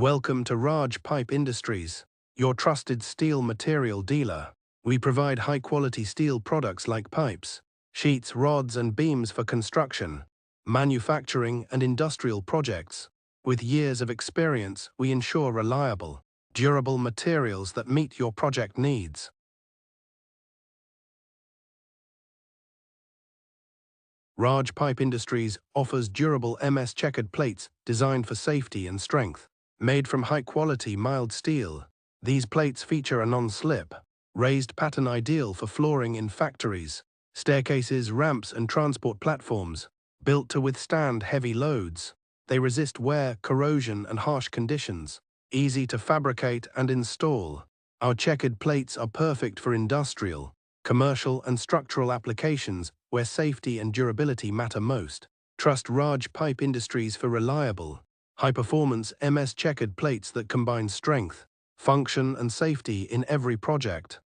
Welcome to Raj Pipe Industries, your trusted steel material dealer. We provide high-quality steel products like pipes, sheets, rods and beams for construction, manufacturing and industrial projects. With years of experience, we ensure reliable, durable materials that meet your project needs. Raj Pipe Industries offers durable MS Chequered Plates designed for safety and strength. Made from high-quality mild steel, these plates feature a non-slip, raised pattern ideal for flooring in factories, staircases, ramps and transport platforms. Built to withstand heavy loads, they resist wear, corrosion and harsh conditions. Easy to fabricate and install, our checkered plates are perfect for industrial, commercial and structural applications where safety and durability matter most. Trust Raj Pipe Industries for reliable, high-performance MS Chequered plates that combine strength, function and safety in every project.